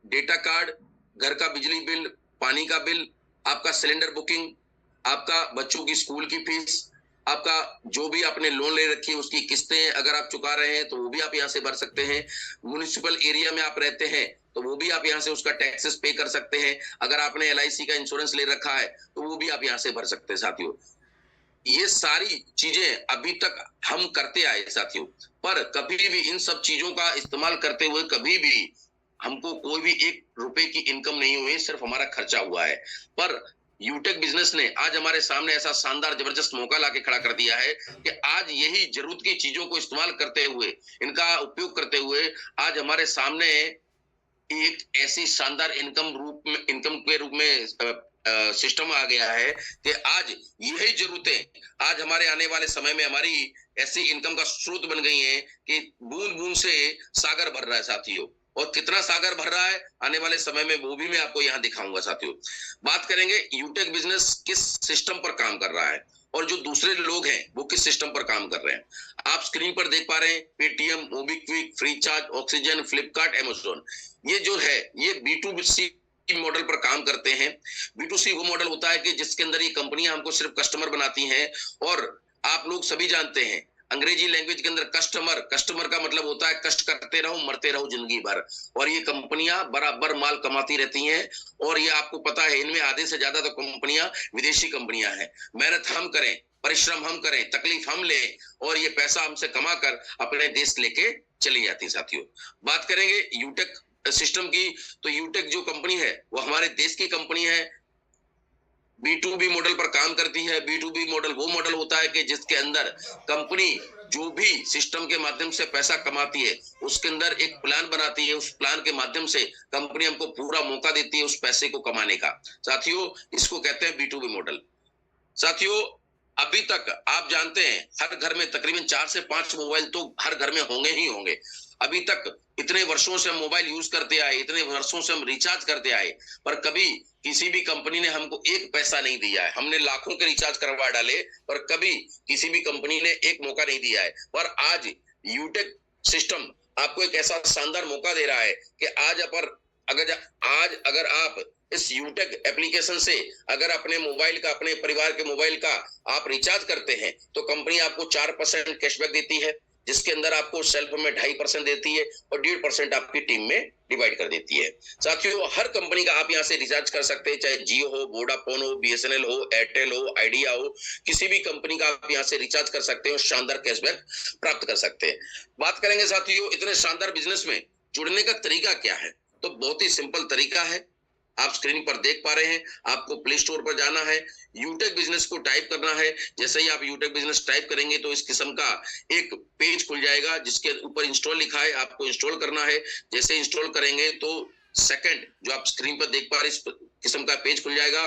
Data card, घर का बिजली बिल, पानी का बिल, आपका सिलेंडर बुकिंग, आपका बच्चों की स्कूल की फीस, आपका जो भी आपने लोन ले रखी है उसकी किस्तें अगर आप चुका रहे हैं तो वो भी आप यहाँ से भर सकते हैं। म्युनिसिपल एरिया में आप रहते हैं तो वो भी आप यहाँ से उसका टैक्सेस पे कर सकते हैं। अगर आपने एलआईसी का इंश्योरेंस ले रखा है तो वो भी आप यहाँ से भर सकते हैं साथियों। ये सारी चीजें अभी तक हम करते आए साथियों, पर कभी भी इन सब चीजों का इस्तेमाल करते हुए कभी भी हमको कोई भी एक रुपए की इनकम नहीं हुई, सिर्फ हमारा खर्चा हुआ है। पर यूटेक बिजनेस ने आज हमारे सामने ऐसा शानदार जबरदस्त मौका लाके खड़ा कर दिया है कि आज यही जरूरत की चीजों को इस्तेमाल करते हुए, इनका उपयोग करते हुए आज हमारे सामने एक ऐसी शानदार इनकम के रूप में सिस्टम आ गया है कि आज यही जरूरतें आज हमारे आने वाले समय में हमारी ऐसी इनकम का स्रोत बन गई है कि बूंद बूंद से सागर भर रहा है साथियों। और कितना सागर भर रहा है आने वाले समय में वो भी मैं आपको यहाँ दिखाऊंगा साथियों। बात करेंगे यूटेक बिजनेस किस सिस्टम पर काम कर रहा है और जो दूसरे लोग हैं वो किस सिस्टम पर काम कर रहे हैं। आप स्क्रीन पर देख पा रहे हैं Paytm, MobiKwik, Freecharge, oxygen, Flipkart, Amazon. ये जो है ये B2C मॉडल पर काम करते हैं। B2C वो मॉडल होता है कि जिसके अंदर ये कंपनियां हमको सिर्फ कस्टमर बनाती हैं। और आप लोग सभी जानते हैं अंग्रेजी लैंग्वेज के अंदर कस्टमर का मतलब होता है कष्ट करते रहो मरते रहो जिंदगी भर। और ये कंपनियां बराबर माल कमाती रहती हैं। और ये आपको पता है इनमें आधे से ज्यादा तो कंपनियां विदेशी कंपनियां हैं। मेहनत हम करें, परिश्रम हम करें, तकलीफ हम लें और ये पैसा हमसे कमा कर अपने देश लेके चली जाती है साथियों। बात करेंगे यूटेक सिस्टम की, तो यूटेक जो कंपनी है वो हमारे देश की कंपनी है। B2B मॉडल पर काम करती है। B2B मॉडल वो मॉडल होता है कि जिसके अंदर कंपनी जो भी सिस्टम के माध्यम से पैसा कमाती है उसके अंदर एक प्लान बनाती है। उस प्लान के माध्यम से कंपनी हमको पूरा मौका देती है उस पैसे को कमाने का। साथियों इसको कहते हैं B2B मॉडल। साथियों अभी तक आप जानते हैं हर घर में तकरीबन 4 से 5 मोबाइल तो हर घर में होंगे ही होंगे। अभी तक इतने वर्षों से हम मोबाइल यूज करते आए, इतने वर्षों से हम रिचार्ज करते आए, पर कभी किसी भी कंपनी ने हमको एक पैसा नहीं दिया है। हमने लाखों के रिचार्ज करवा डाले पर कभी किसी भी कंपनी ने एक मौका नहीं दिया है। पर आज यूटेक सिस्टम आपको एक ऐसा शानदार मौका दे रहा है कि अगर आप इस यूटेक एप्लीकेशन से अगर अपने मोबाइल का, अपने परिवार के मोबाइल का आप रिचार्ज करते हैं तो कंपनी आपको 4% कैशबैक देती है, जिसके अंदर आपको सेल्फ में 2.5% देती है और 1.5% आपकी टीम में डिवाइड कर देती है। साथियों हर कंपनी का आप यहाँ से रिचार्ज कर सकते हैं, चाहे जियो हो, वोडाफोन हो, BSNL हो, एयरटेल हो, आइडिया हो, किसी भी कंपनी का आप यहाँ से रिचार्ज कर सकते हैं और शानदार कैशबैक प्राप्त कर सकते हैं। बात करेंगे साथियों इतने शानदार बिजनेस में जुड़ने का तरीका क्या है, तो बहुत ही सिंपल तरीका है। आप स्क्रीन पर देख पा रहे हैं, आपको प्ले स्टोर पर जाना है, यूटेक बिजनेस को टाइप करना है। जैसे ही आप यूटेक बिजनेस टाइप करेंगे तो इस किस्म का एक पेज खुल जाएगा जिसके ऊपर इंस्टॉल लिखा है, आपको इंस्टॉल करना है। जैसे इंस्टॉल करेंगे तो सेकंड जो आप स्क्रीन पर देख पा रहे हैं इस किस्म का पेज खुल जाएगा।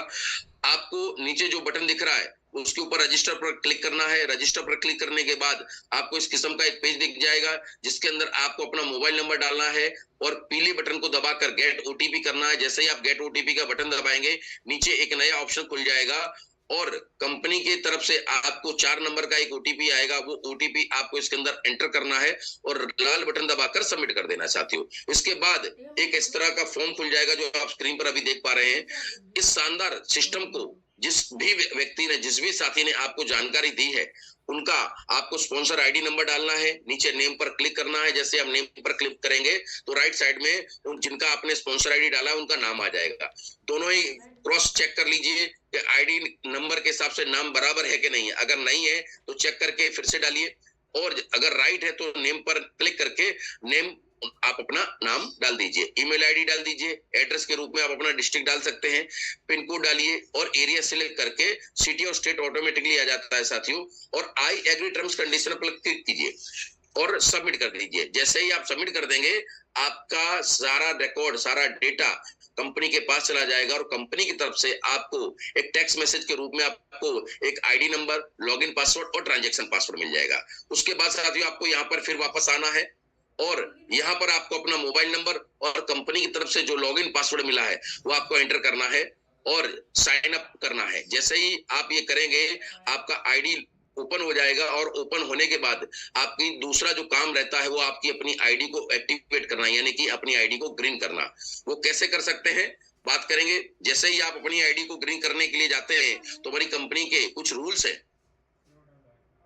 आपको नीचे जो बटन दिख रहा है उसके ऊपर रजिस्टर पर क्लिक करना है। रजिस्टर पर क्लिक करने के बाद आपको इस किस्म का एक पेज दिख जाएगा जिसके अंदर आपको अपना मोबाइल नंबर डालना है और पीले बटन को दबाकर गेट ओटीपी करना है। जैसे ही आप गेट ओटीपी का बटन दबाएंगे नीचे एक नया ऑप्शन खुल जाएगा और कंपनी की तरफ से आपको 4 नंबर का एक ओटीपी आएगा। वो ओटीपी आपको इसके अंदर एंटर करना है और लाल बटन दबाकर सबमिट कर देना साथियों। इसके बाद एक इस तरह का फॉर्म खुल जाएगा जो आप स्क्रीन पर अभी देख पा रहे हैं। इस शानदार सिस्टम को जिस भी व्यक्ति ने, जिस भी साथी ने आपको जानकारी दी है उनका आपको स्पॉन्सर आईडी नंबर डालना है। नीचे नेम पर क्लिक करना है। जैसे हम नेम पर क्लिक करेंगे तो राइट साइड में जिनका आपने स्पॉन्सर आईडी डाला है उनका नाम आ जाएगा। दोनों ही क्रॉस चेक कर लीजिए कि आईडी नंबर के हिसाब से नाम बराबर है कि नहीं है। अगर नहीं है तो चेक करके फिर से डालिए और अगर राइट है तो नेम पर क्लिक करके नेम आप अपना नाम डाल दीजिए, ईमेल आईडी डाल दीजिए, एड्रेस के रूप में आप अपना डिस्ट्रिक्ट डाल सकते हैं, पिन कोड डालिए और एरिया सिलेक्ट करके सिटी और स्टेट ऑटोमेटिकली आ जाता है साथियों। और आई एग्री टर्म्स कंडीशन पर क्लिक कीजिए और सबमिट कर दीजिए। जैसे ही आप सबमिट कर देंगे आपका सारा रिकॉर्ड, सारा डेटा कंपनी के पास चला जाएगा और कंपनी की तरफ से आपको एक टेक्स्ट मैसेज के रूप में आपको एक आईडी नंबर, लॉगिन पासवर्ड और ट्रांजैक्शन पासवर्ड मिल जाएगा। उसके बाद साथियों आपको यहाँ पर फिर वापस आना है और यहाँ पर आपको अपना मोबाइल नंबर और कंपनी की तरफ से जो लॉगिन पासवर्ड मिला है वो आपको एंटर करना है और साइन अप करना है। जैसे ही आप ये करेंगे आपका आईडी ओपन हो जाएगा, और ओपन होने के बाद आपकी दूसरा जो काम रहता है वो आपकी अपनी आईडी को एक्टिवेट करना, यानी कि अपनी आईडी को ग्रीन करना। वो कैसे कर सकते हैं, बात करेंगे। जैसे ही आप अपनी आईडी को ग्रीन करने के लिए जाते हैं तो हमारी कंपनी के कुछ रूल्स है।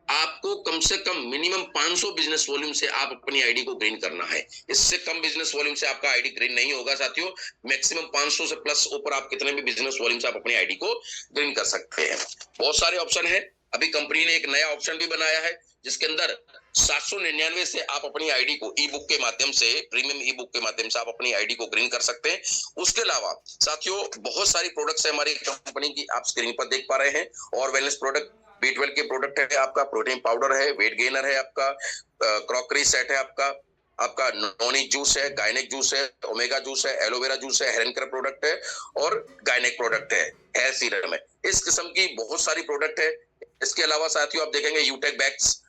आपको कम से कम मिनिमम 500 बिजनेस वॉल्यूम से आप अपनी आईडी को ग्रीन करना है। इससे कम बिजनेस वॉल्यूम से आपका आईडी ग्रीन नहीं होगा साथियों। मैक्सिमम 500 से प्लस ऊपर आप कितने भी बिजनेस वॉल्यूम से आप अपनी आईडी को ग्रीन कर सकते हैं। बहुत सारे ऑप्शन है। अभी कंपनी ने एक नया ऑप्शन भी बनाया है जिसके अंदर 799 से आप अपनी आईडी को ई बुक के माध्यम से, प्रीमियम ई बुक के माध्यम से आप अपनी आईडी को ग्रीन कर सकते हैं। उसके अलावा साथियों बहुत सारी प्रोडक्ट्स है हमारी कंपनी की, आप स्क्रीन पर देख पा रहे हैं। और वेलनेस प्रोडक्ट, B12 के प्रोडक्ट है आपका, प्रोटीन पाउडर है, वेट गेनर है आपका, क्रॉकरी सेट है आपका नॉनिक जूस है, गायनेक जूस है, ओमेगा जूस है, एलोवेरा जूस है, हेरन केयर प्रोडक्ट है और गायनेक प्रोडक्ट है, हेयर सीरम है। इस किस्म की बहुत सारी प्रोडक्ट है। इसके अलावा साथियों आप देखेंगे यूटेक बैग्स,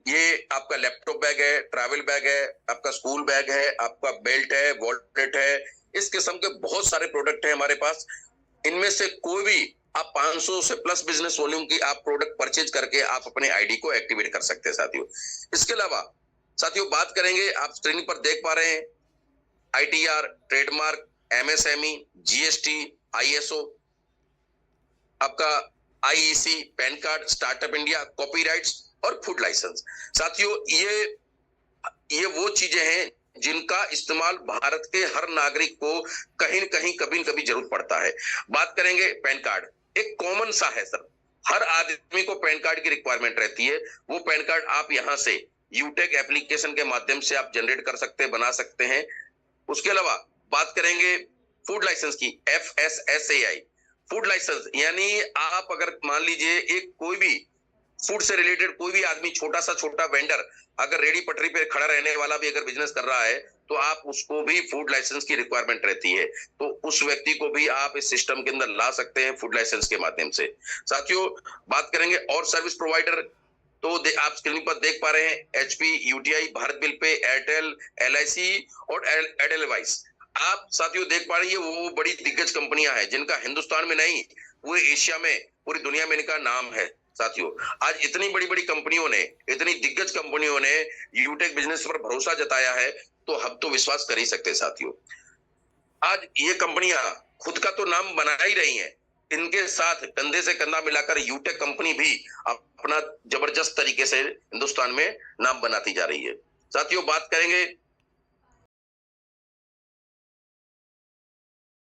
ये आपका लैपटॉप बैग है, ट्रैवल बैग है, आपका स्कूल बैग है, आपका बेल्ट है, वॉलेट है। इस किस्म के बहुत सारे प्रोडक्ट है हमारे पास। इनमें से कोई भी आप 500 से प्लस बिजनेस वॉल्यूम की आप प्रोडक्ट परचेज करके आप अपने आईडी को एक्टिवेट कर सकते हैं साथियों। इसके अलावा साथियों बात करेंगे, आप स्क्रीन पर देख पा रहे हैं, ITR, trademark, MSME, GST, ISO, आपका IEC, pan card, startup India, copyrights और फूड लाइसेंस। साथियों ये वो चीजें हैं जिनका इस्तेमाल भारत के हर नागरिक को कहीं न कहीं कभी न कभी जरूरत पड़ता है। बात करेंगे पैन कार्ड, एक कॉमन सा है सर, हर आदमी को पैन कार्ड की रिक्वायरमेंट रहती है। वो पैन कार्ड आप यहां से यूटेक एप्लीकेशन के माध्यम से आप जनरेट कर सकते हैं, बना सकते हैं। उसके अलावा बात करेंगे फूड लाइसेंस की, FSSAI फूड लाइसेंस, यानी आप अगर मान लीजिए एक कोई भी फूड से रिलेटेड कोई भी आदमी, छोटा सा छोटा वेंडर, अगर रेडी पटरी पे खड़ा रहने वाला भी अगर बिजनेस कर रहा है तो आप उसको भी फूड लाइसेंस की रिक्वायरमेंट रहती है, तो उस व्यक्ति को भी आप इस सिस्टम के अंदर ला सकते हैं फूड लाइसेंस के माध्यम से। साथियों बात करेंगे और सर्विस प्रोवाइडर, तो आप स्क्रीन पर देख पा रहे हैं HP, UTI, Bharat bill pay, Airtel, LIC और एडेलवाइस। आप साथियों देख पा रहे हैं वो बड़ी दिग्गज कंपनियां हैं जिनका हिंदुस्तान में नहीं पूरे एशिया में, पूरी दुनिया में इनका नाम है। साथियों आज इतनी बड़ी बड़ी कंपनियों ने, इतनी दिग्गज कंपनियों ने यूटेक बिजनेस पर भरोसा जताया है, तो हम तो विश्वास कर ही सकते हैं साथियों। आज ये कंपनियां खुद का तो नाम बना ही रही हैं, इनके साथ कंधे से कंधा मिलाकर यूटेक कंपनी भी अपना जबरदस्त तरीके से हिंदुस्तान में नाम बनाती जा रही है। साथियों बात करेंगे